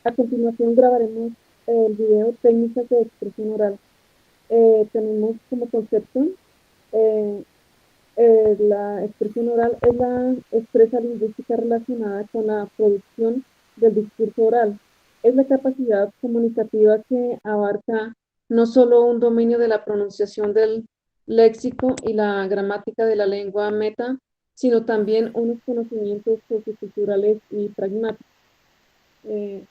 A continuación grabaremos el video técnicas de expresión oral. Tenemos como concepto eh, la expresión oral es la expresa lingüística relacionada con la producción del discurso oral. Es la capacidad comunicativa que abarca no solo un dominio de la pronunciación del léxico y la gramática de la lengua meta, sino también unos conocimientos socioculturales y pragmáticos. eh,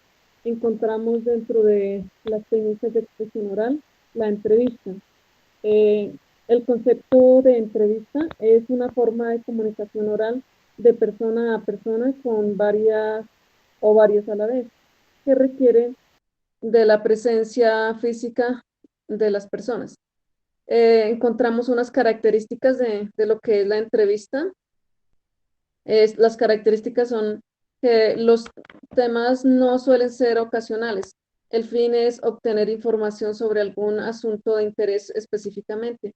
Encontramos dentro de las técnicas de expresión oral la entrevista. Eh, el concepto de entrevista es una forma de comunicación oral de persona a persona con varias o varias a la vez, que requiere de la presencia física de las personas. Encontramos unas características de lo que es la entrevista. Las características son que los temas no suelen ser ocasionales. El fin es obtener información sobre algún asunto de interés específicamente.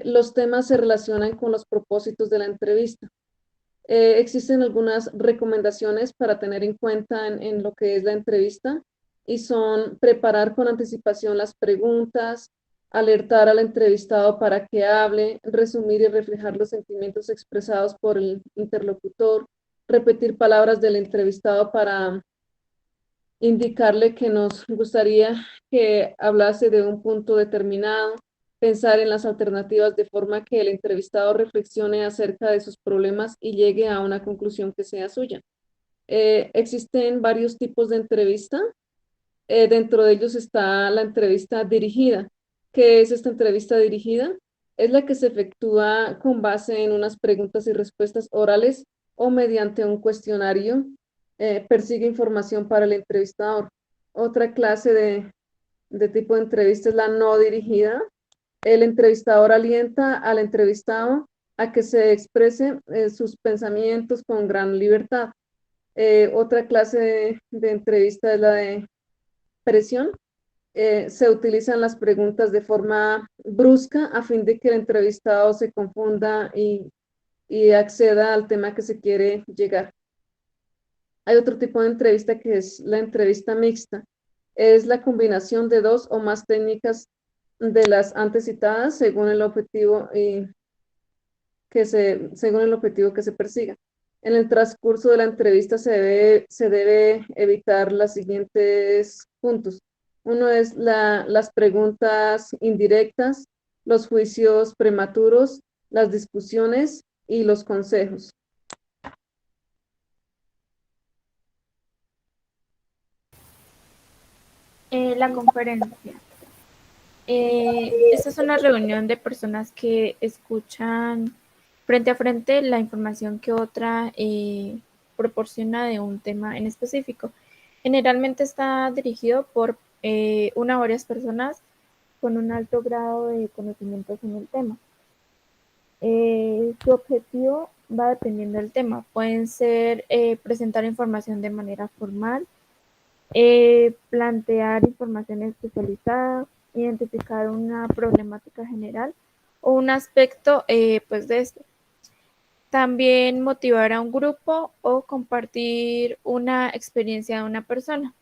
Los temas se relacionan con los propósitos de la entrevista. Existen algunas recomendaciones para tener en cuenta en lo que es la entrevista y son preparar con anticipación las preguntas, alertar al entrevistado para que hable, resumir y reflejar los sentimientos expresados por el interlocutor, repetir palabras del entrevistado para indicarle que nos gustaría que hablase de un punto determinado, pensar en las alternativas de forma que el entrevistado reflexione acerca de sus problemas y llegue a una conclusión que sea suya. Existen varios tipos de entrevista. Dentro de ellos está la entrevista dirigida. ¿Qué es esta entrevista dirigida? Es la que se efectúa con base en unas preguntas y respuestas orales o mediante un cuestionario. Persigue información para el entrevistador. Otra clase de tipo de entrevista es la no dirigida. El entrevistador alienta al entrevistado a que se exprese sus pensamientos con gran libertad. Otra clase de entrevista es la de presión. Se utilizan las preguntas de forma brusca a fin de que el entrevistado se confunda y acceda al tema que se quiere llegar. Hay otro tipo de entrevista que es la entrevista mixta. Es la combinación de dos o más técnicas de las antes citadas según el objetivo según el objetivo que se persiga. En el transcurso de la entrevista se debe evitar los siguientes puntos. Uno es las preguntas indirectas, los juicios prematuros, las discusiones y los consejos. La conferencia. Esta es una reunión de personas que escuchan frente a frente la información que otra proporciona de un tema en específico. Generalmente está dirigido por una o varias personas con un alto grado de conocimientos en el tema. Su objetivo va dependiendo del tema. Pueden ser presentar información de manera formal, plantear información especializada, identificar una problemática general o un aspecto pues de este. También motivar a un grupo o compartir una experiencia de una persona.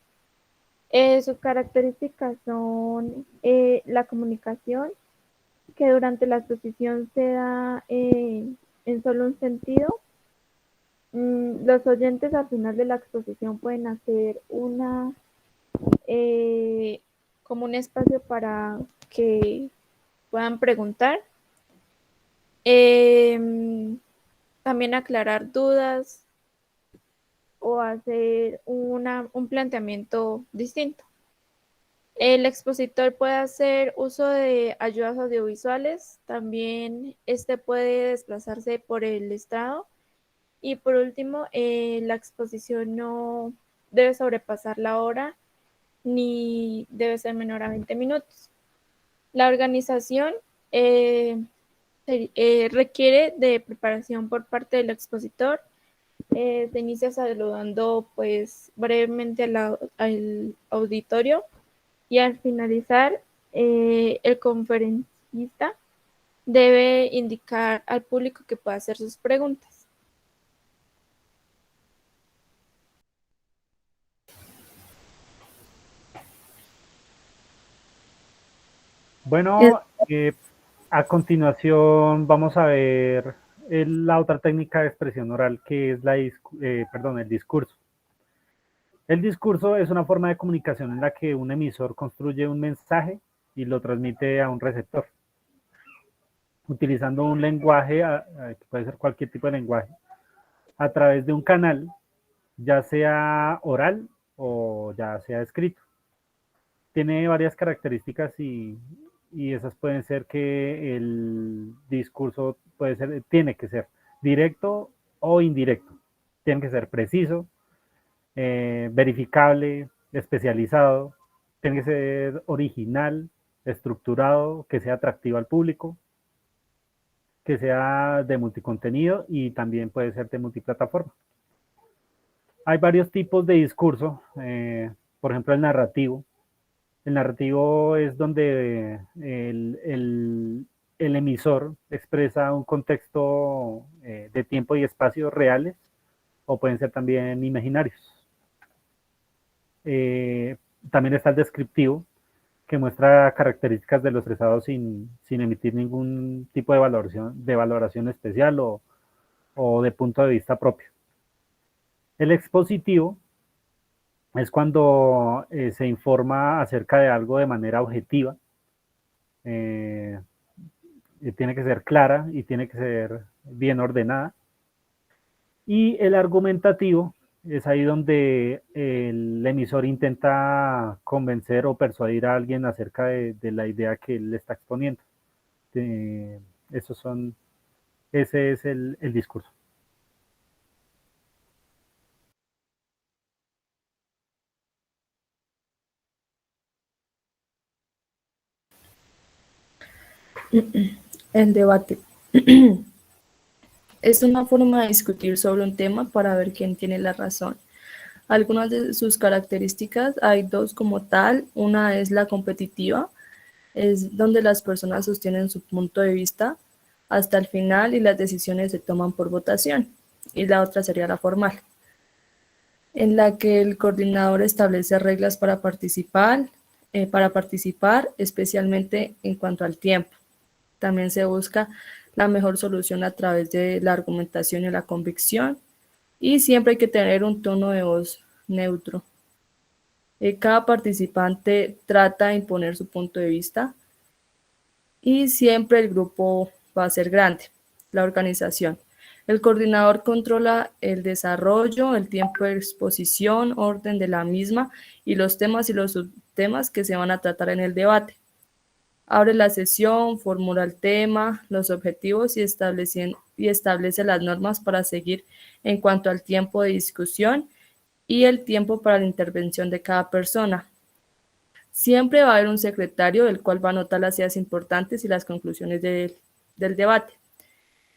Sus características son la comunicación, que durante la exposición se da en solo un sentido. Los oyentes al final de la exposición pueden hacer una eh, como un espacio para que puedan preguntar. Eh, También aclarar dudas o hacer un planteamiento distinto. El expositor puede hacer uso de ayudas audiovisuales, también este puede desplazarse por el estrado y por último, la exposición no debe sobrepasar la hora ni debe ser menor a 20 minutos. La organización eh, requiere de preparación por parte del expositor. Se inicia saludando pues brevemente al auditorio y al finalizar el conferencista debe indicar al público que pueda hacer sus preguntas. Es- Bueno, a continuación vamos a ver la otra técnica de expresión oral que es el discurso. El discurso es una forma de comunicación en la que un emisor construye un mensaje y lo transmite a un receptor, utilizando un lenguaje, que puede ser cualquier tipo de lenguaje, a través de un canal, ya sea oral o ya sea escrito. Tiene varias características y esas pueden ser que el discurso tiene que ser directo o indirecto, tiene que ser preciso, verificable, especializado, tiene que ser original, estructurado, que sea atractivo al público, que sea de multicontenido y también puede ser de multiplataforma. Hay varios tipos de discurso, por ejemplo el narrativo. El narrativo es donde el emisor expresa un contexto de tiempo y espacio reales o pueden ser también imaginarios. Eh, También está el descriptivo, que muestra características de los expresados sin emitir ningún tipo de valoración especial o de punto de vista propio. El expositivo es cuando se informa acerca de algo de manera objetiva, eh, tiene que ser clara y tiene que ser bien ordenada. Y el argumentativo es ahí donde el emisor intenta convencer o persuadir a alguien acerca de la idea que él está exponiendo. Eh, esos son, ese es el discurso. El debate es una forma de discutir sobre un tema para ver quién tiene la razón. Algunas de sus características, hay dos como tal. Una es la competitiva, es donde las personas sostienen su punto de vista hasta el final y las decisiones se toman por votación. Y la otra sería la formal, en la que el coordinador establece reglas para participar, especialmente en cuanto al tiempo. También se busca la mejor solución a través de la argumentación y la convicción, y siempre hay que tener un tono de voz neutro. Cada participante trata de imponer su punto de vista y siempre el grupo va a ser grande. La organización. El coordinador controla el desarrollo, el tiempo de exposición, orden de la misma y los temas y los subtemas que se van a tratar en el debate. Abre la sesión, formula el tema, los objetivos y establece las normas para seguir en cuanto al tiempo de discusión y el tiempo para la intervención de cada persona. Siempre va a haber un secretario, el cual va a anotar las ideas importantes y las conclusiones del debate.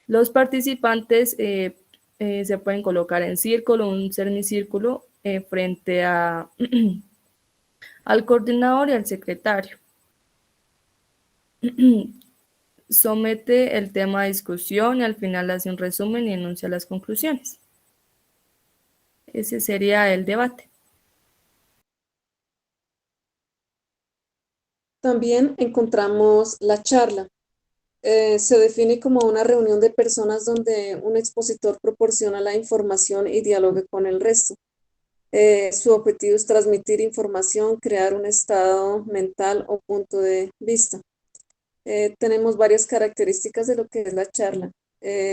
Los participantes se pueden colocar en círculo, un semicírculo, frente al coordinador y al secretario. Somete el tema a discusión y al final hace un resumen y enuncia las conclusiones. Ese sería el debate. También encontramos la charla. Se define como una reunión de personas donde un expositor proporciona la información y dialoga con el resto. Su objetivo es transmitir información, crear un estado mental o punto de vista. Tenemos varias características de lo que es la charla.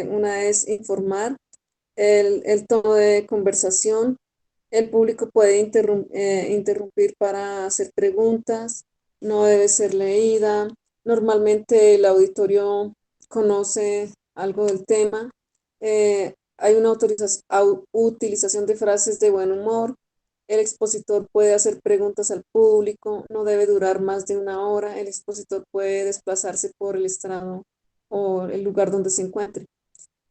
Una es informar, el tono de conversación, el público puede interrumpir para hacer preguntas, no debe ser leída. Normalmente el auditorio conoce algo del tema. Hay una utilización de frases de buen humor. El expositor puede hacer preguntas al público, no debe durar más de una hora. El expositor puede desplazarse por el estrado o el lugar donde se encuentre.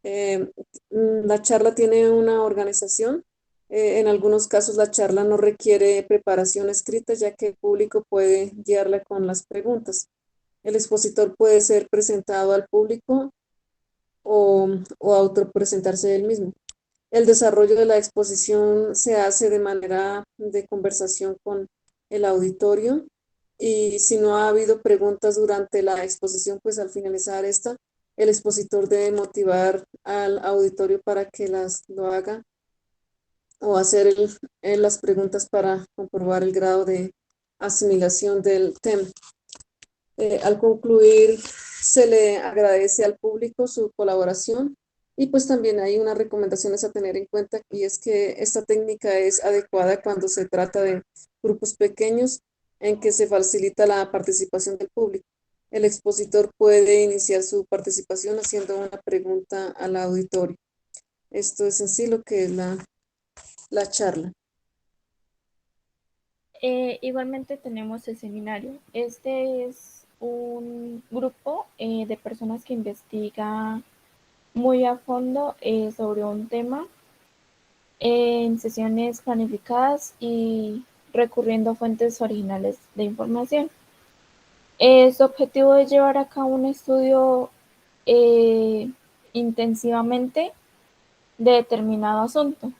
Eh, la charla tiene una organización. En algunos casos la charla no requiere preparación escrita, ya que el público puede guiarla con las preguntas. El expositor puede ser presentado al público o autopresentarse él mismo. El desarrollo de la exposición se hace de manera de conversación con el auditorio y si no ha habido preguntas durante la exposición, pues al finalizar esta, el expositor debe motivar al auditorio para que lo haga o hacer las preguntas para comprobar el grado de asimilación del tema. Al concluir, se le agradece al público su colaboración y pues también hay unas recomendaciones a tener en cuenta y es que esta técnica es adecuada cuando se trata de grupos pequeños en que se facilita la participación del público. El expositor puede iniciar su participación haciendo una pregunta al auditorio. Esto es en sí lo que es la charla. Igualmente tenemos el seminario. Este es un grupo de personas que investiga muy a fondo sobre un tema en sesiones planificadas y recurriendo a fuentes originales de información. Su objetivo es llevar a cabo un estudio intensivamente de determinado asunto.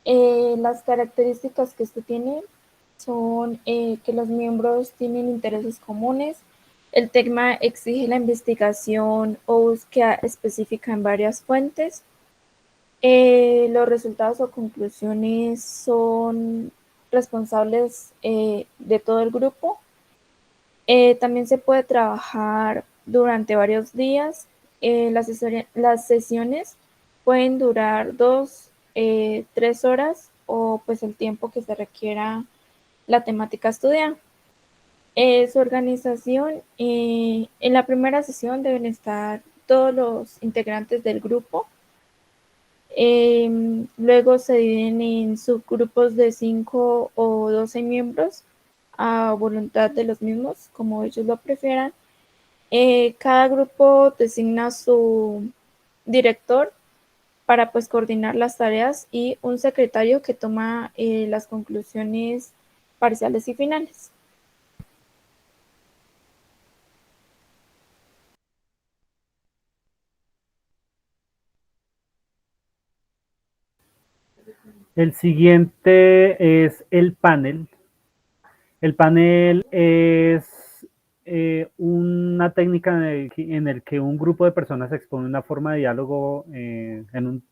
Las características que esto tiene son que los miembros tienen intereses comunes, el tema exige la investigación o búsqueda específica en varias fuentes, los resultados o conclusiones son responsables de todo el grupo. También se puede trabajar durante varios días. Las sesiones pueden durar 2, 3 horas o pues el tiempo que se requiera la temática estudiada. Su organización, en la primera sesión deben estar todos los integrantes del grupo. Luego se dividen en subgrupos de 5 o 12 miembros a voluntad de los mismos, como ellos lo prefieran. Cada grupo designa su director para pues coordinar las tareas y un secretario que toma las conclusiones parciales y finales. El siguiente es el panel. El panel es una técnica en el que un grupo de personas expone una forma de diálogo en un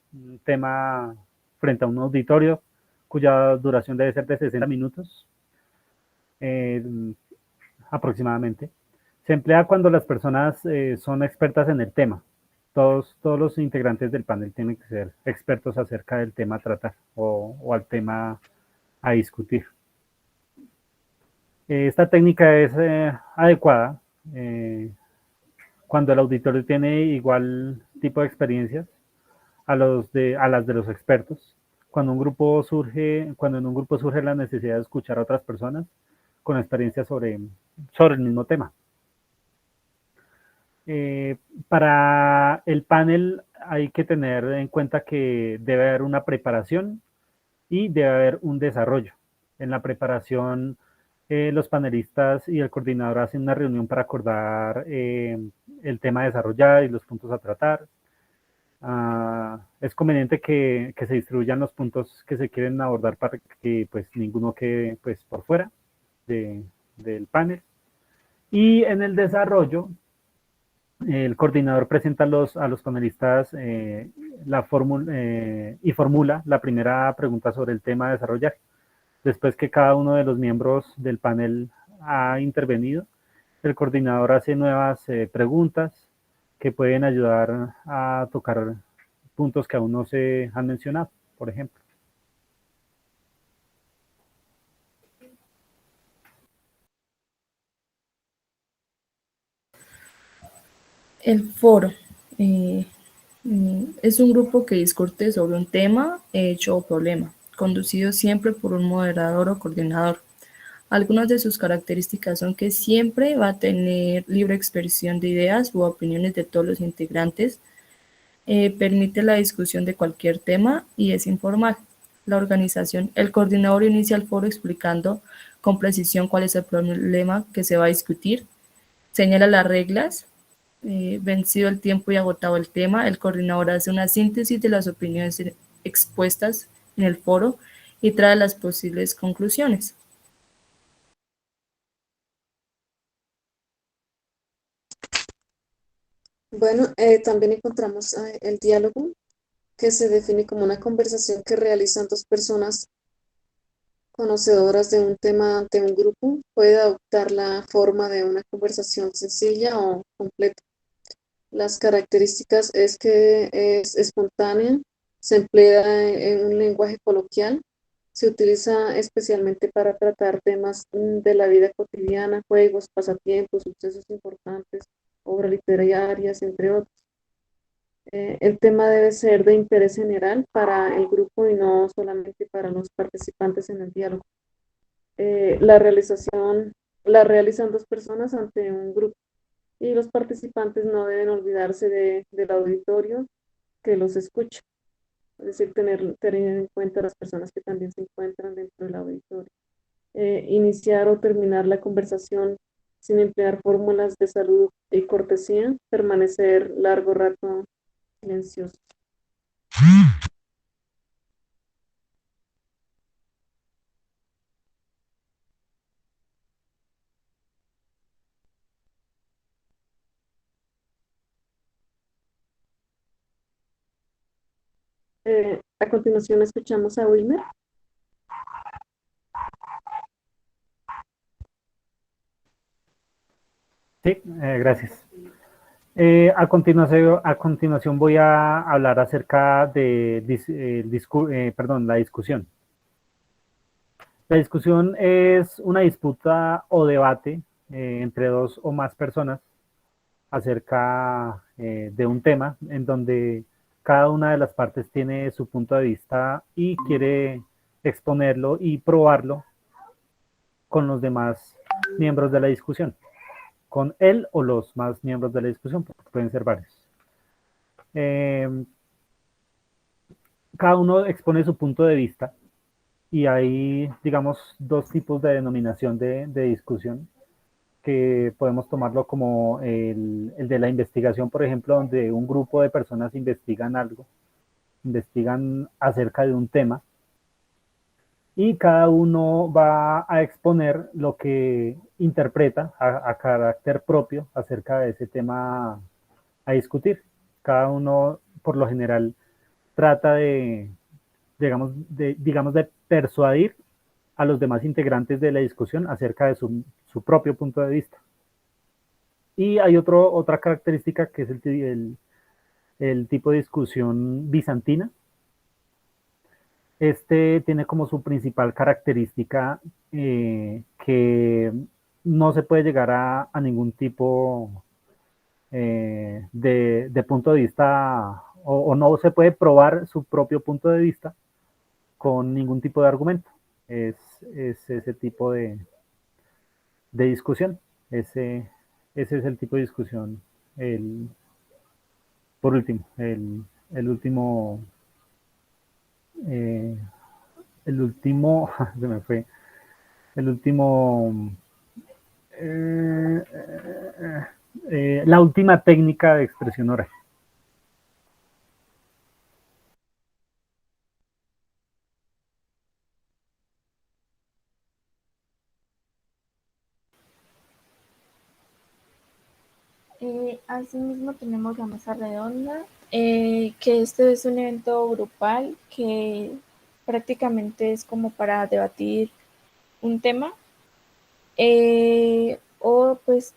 tema frente a un auditorio cuya duración debe ser de 60 minutos aproximadamente. Se emplea cuando las personas son expertas en el tema. Todos los integrantes del panel tienen que ser expertos acerca del tema a tratar o al tema a discutir. Esta técnica es adecuada cuando el auditorio tiene igual tipo de experiencias a las de los expertos. Cuando en un grupo surge la necesidad de escuchar a otras personas con experiencia sobre el mismo tema. Para el panel hay que tener en cuenta que debe haber una preparación y debe haber un desarrollo. En la preparación, los panelistas y el coordinador hacen una reunión para acordar el tema a desarrollar y los puntos a tratar. Es conveniente que se distribuyan los puntos que se quieren abordar para que pues ninguno quede pues por fuera del panel. Y en el desarrollo, el coordinador presenta a los panelistas la fórmula y formula la primera pregunta sobre el tema a desarrollar. Después que cada uno de los miembros del panel ha intervenido, el coordinador hace nuevas preguntas que pueden ayudar a tocar puntos que aún no se han mencionado, por ejemplo. El foro es un grupo que discute sobre un tema, hecho o problema, conducido siempre por un moderador o coordinador. Algunas de sus características son que siempre va a tener libre expresión de ideas u opiniones de todos los integrantes, permite la discusión de cualquier tema y es informal. La organización, el coordinador inicia el foro explicando con precisión cuál es el problema que se va a discutir, señala las reglas. Vencido el tiempo y agotado el tema, el coordinador hace una síntesis de las opiniones expuestas en el foro y trae las posibles conclusiones. Bueno, también encontramos el diálogo, que se define como una conversación que realizan dos personas conocedoras de un tema de un grupo. Puede adoptar la forma de una conversación sencilla o completa. Las características es que es espontánea, se emplea en un lenguaje coloquial, se utiliza especialmente para tratar temas de la vida cotidiana, juegos, pasatiempos, sucesos importantes, obras literarias, entre otros. El tema debe ser de interés general para el grupo y no solamente para los participantes en el diálogo. La realización la realizan dos personas ante un grupo y los participantes no deben olvidarse del auditorio que los escucha, es decir, tener en cuenta las personas que también se encuentran dentro del auditorio. Iniciar o terminar la conversación sin emplear fórmulas de salud y cortesía, permanecer largo rato silencioso. A continuación escuchamos a Wilmer. Sí, gracias. A continuación voy a hablar acerca de la discusión. La discusión es una disputa o debate entre dos o más personas acerca de un tema en donde cada una de las partes tiene su punto de vista y quiere exponerlo y probarlo con los demás miembros de la discusión, con él o los más miembros de la discusión, porque pueden ser varios. Cada uno expone su punto de vista y hay, digamos, dos tipos de denominación de discusión que podemos tomarlo como el de la investigación, por ejemplo, donde un grupo de personas investigan algo, investigan acerca de un tema y cada uno va a exponer lo que interpreta a carácter propio acerca de ese tema a discutir. Cada uno, por lo general, trata digamos, de persuadir a los demás integrantes de la discusión acerca de su propio punto de vista. Y hay otra característica que es el tipo de discusión bizantina. Este tiene como su principal característica que no se puede llegar a ningún tipo de punto de vista o no se puede probar su propio punto de vista con ningún tipo de argumento. Es ese tipo de discusión. Ese es el tipo de discusión. Por último, el último, eh, el último, se me fue, el último, eh, la última técnica de expresión oral. Asimismo tenemos la mesa redonda, que este es un evento grupal que prácticamente es como para debatir un tema o pues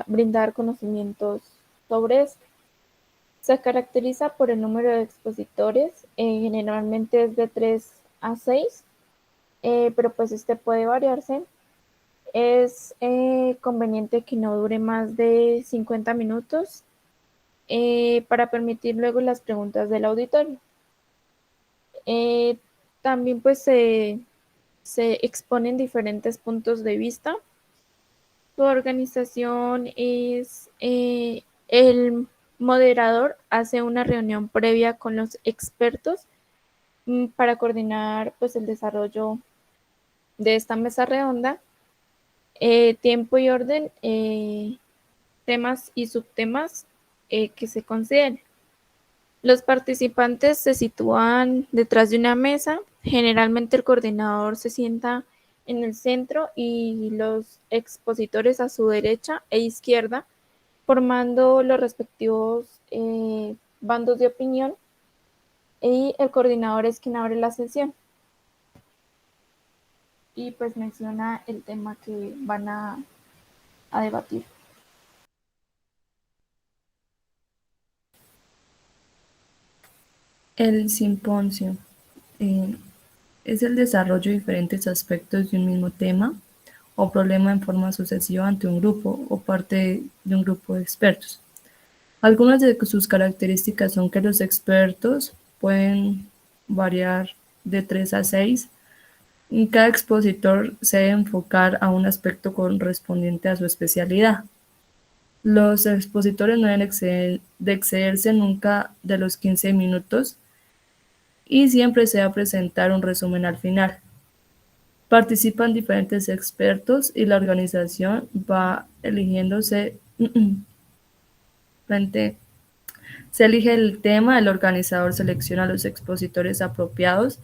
brindar conocimientos sobre esto. Se caracteriza por el número de expositores, generalmente es de 3 a 6, pero pues este puede variarse. Es conveniente que no dure más de 50 minutos para permitir luego las preguntas del auditorio. También pues se exponen diferentes puntos de vista. Su organización es el moderador hace una reunión previa con los expertos para coordinar pues el desarrollo de esta mesa redonda, tiempo y orden, temas y subtemas que se consideren. Los participantes se sitúan detrás de una mesa, generalmente el coordinador se sienta en el centro y los expositores a su derecha e izquierda, formando los respectivos bandos de opinión, y el coordinador es quien abre la sesión y pues menciona el tema que van a debatir. El simposio es el desarrollo de diferentes aspectos de un mismo tema o problema en forma sucesiva ante un grupo o parte de un grupo de expertos. Algunas de sus características son que los expertos pueden variar de 3 a 6. Y cada expositor se debe enfocar a un aspecto correspondiente a su especialidad. Los expositores no deben excederse nunca de los 15 minutos y siempre se va a presentar un resumen al final. Participan diferentes expertos y la organización va eligiéndose. Se elige el tema, el organizador selecciona a los expositores apropiados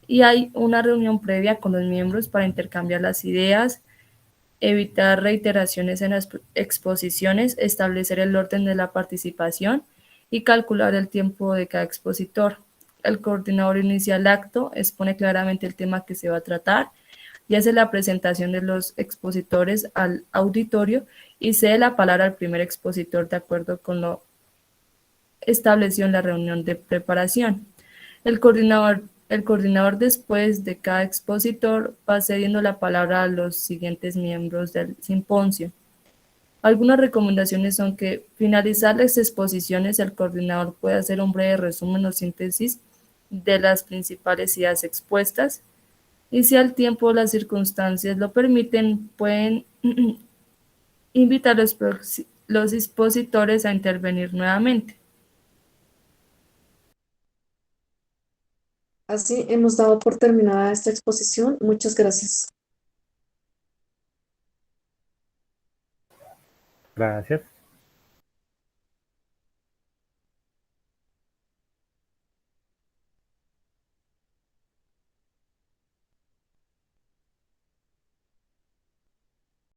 y hay una reunión previa con los miembros para intercambiar las ideas, evitar reiteraciones en las exposiciones, establecer el orden de la participación y calcular el tiempo de cada expositor. El coordinador inicia el acto, expone claramente el tema que se va a tratar y hace la presentación de los expositores al auditorio y cede la palabra al primer expositor de acuerdo con lo establecido en la reunión de preparación. El coordinador después de cada expositor va cediendo la palabra a los siguientes miembros del simposio. Algunas recomendaciones son que finalizar las exposiciones el coordinador puede hacer un breve resumen o síntesis de las principales ideas expuestas y si al tiempo o las circunstancias lo permiten pueden invitar a los expositores a intervenir nuevamente. Así hemos dado por terminada esta exposición. Muchas gracias. Gracias.